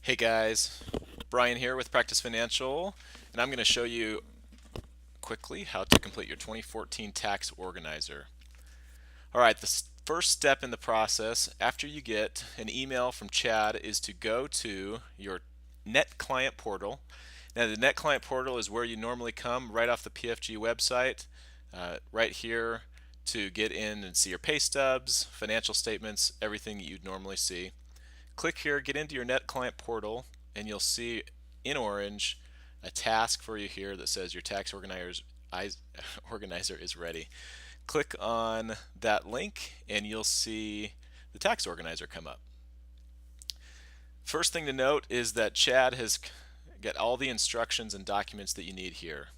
Hey guys, Brian here with Practice Financial, and I'm going to show you quickly how to complete your 2014 Tax Organizer. All right, the first step in the process after you get an email from Chad is to go to your Net Client Portal. Now, the Net Client Portal is where you normally come right off the PFG website, right here to get in and see your pay stubs, financial statements, everything that you'd normally see. Click here, get into your Net Client Portal, and you'll see in orange a task for you here that says your tax organizer is ready. Click on that link and you'll see the tax organizer come up. First thing to note is that Chad has got all the instructions and documents that you need here.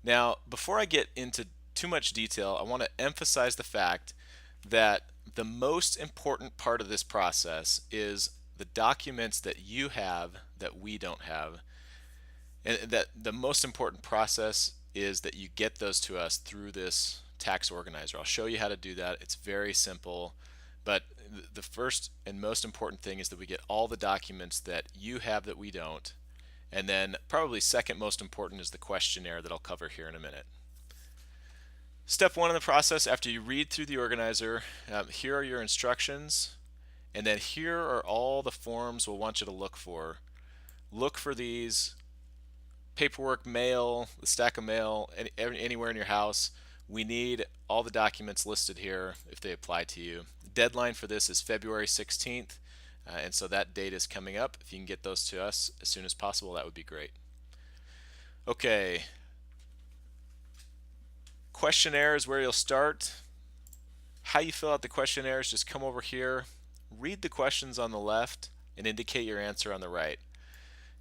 Now, before I get into too much detail, I want to emphasize the fact that the most important part of this process is the documents that you have that we don't have. And that the most important process is that you get those to us through this tax organizer. I'll show you how to do that. It's very simple, but the first and most important thing is that we get all the documents that you have that we don't. And then probably second most important is the questionnaire that I'll cover here in a minute. Step one in the process, after you read through the organizer, here are your instructions, and then here are all the forms we'll want you to look for. Look for these: paperwork, mail, the stack of mail, anywhere in your house. We need all the documents listed here if they apply to you. The deadline for this is February 16th, and so that date is coming up. If you can get those to us as soon as possible, that would be great. Okay, questionnaire is where you'll start. How you fill out the questionnaire is just come over here, read the questions on the left, and indicate your answer on the right.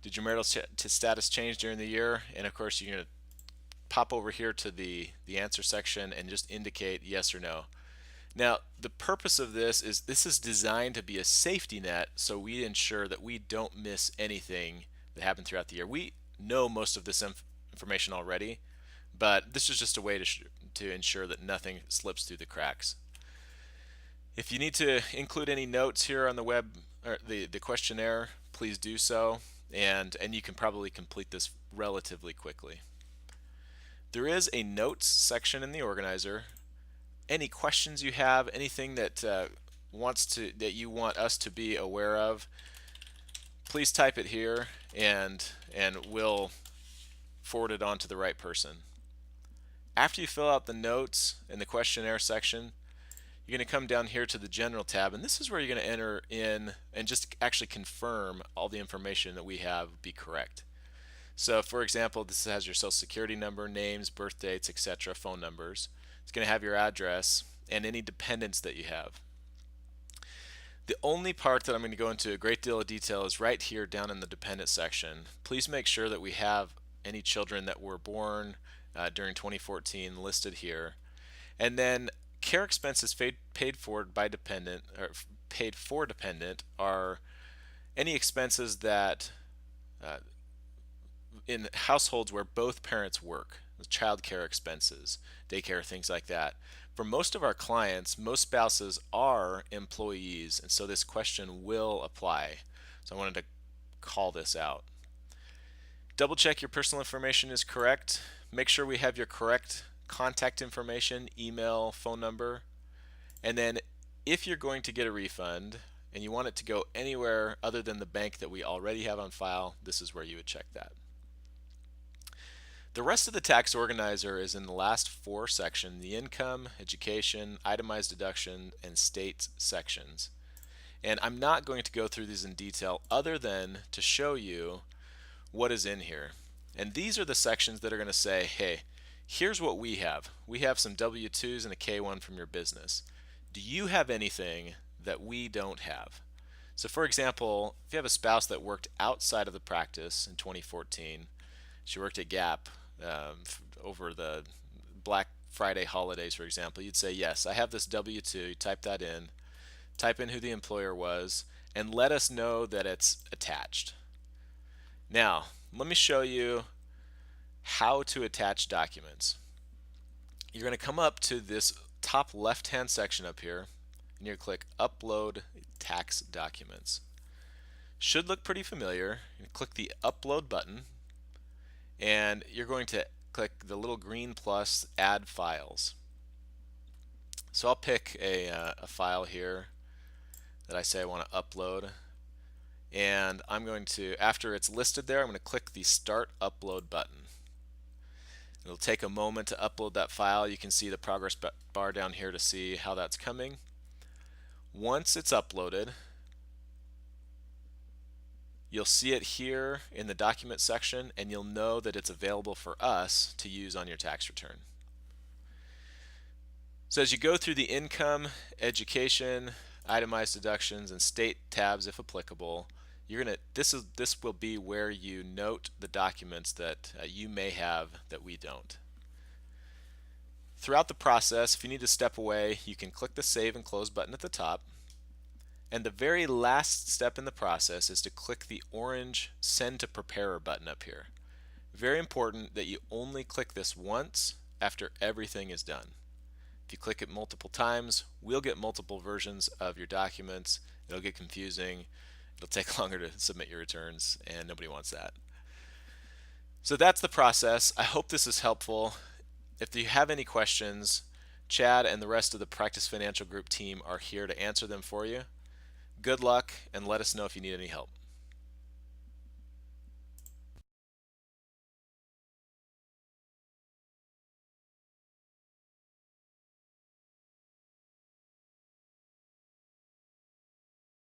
Did your marital status change during the year? And of course, you're going to pop over here to the answer section and just indicate yes or no. Now, the purpose of this is designed to be a safety net, so we ensure that we don't miss anything that happened throughout the year. We know most of this information already, but this is just a way to ensure that nothing slips through the cracks. If you need to include any notes here on the web or the questionnaire, please do so, and you can probably complete this relatively quickly. There is a notes section in the organizer. Any questions you have, anything that you want us to be aware of, please type it here, and we'll forward it on to the right person. After you fill out the notes in the questionnaire section, you're going to come down here to the General tab, and this is where you're going to enter in and just actually confirm all the information that we have be correct. So for example, this has your social security number, names, birth dates, etc., phone numbers. It's going to have your address and any dependents that you have. The only part that I'm going to go into a great deal of detail is right here down in the dependent section. Please make sure that we have any children that were born during 2014 listed here. And then care expenses paid for by dependent, or paid for dependent, are any expenses that in households where both parents work, child care expenses, daycare, things like that. For most of our clients, most spouses are employees, and so this question will apply. So I wanted to call this out. Double check your personal information is correct. Make sure we have your correct contact information, email, phone number. And then if you're going to get a refund and you want it to go anywhere other than the bank that we already have on file, this is where you would check that. The rest of the tax organizer is in the last four sections: the income, education, itemized deduction, and state sections. And I'm not going to go through these in detail other than to show you what is in here. And these are the sections that are going to say, hey, here's what we have. We have some W-2s and a K-1 from your business. Do you have anything that we don't have? So for example, if you have a spouse that worked outside of the practice in 2014, she worked at Gap over the Black Friday holidays, for example, you'd say, yes, I have this W-2, you type that in, type in who the employer was, and let us know that it's attached. Now, let me show you how to attach documents. You're going to come up to this top left-hand section up here, and you're going to click Upload Tax Documents. Should look pretty familiar. You click the upload button and you're going to click the little green plus add files. So I'll pick a file here that I say I want to upload, and I'm going to, after it's listed there, I'm going to click the start upload button. It'll take a moment to upload that file. You can see the progress bar down here to see how that's coming. Once it's uploaded, you'll see it here in the document section, and you'll know that it's available for us to use on your tax return. So as you go through the income, education, itemized deductions, and state tabs if applicable, this will be where you note the documents that you may have that we don't. Throughout the process, if you need to step away, you can click the save and close button at the top. And the very last step in the process is to click the orange send to preparer button up here. Very important that you only click this once after everything is done. If you click it multiple times, we'll get multiple versions of your documents. It'll get confusing. It'll take longer to submit your returns, and nobody wants that. So that's the process. I hope this is helpful. If you have any questions, Chad and the rest of the Practice Financial Group team are here to answer them for you. Good luck, and let us know if you need any help.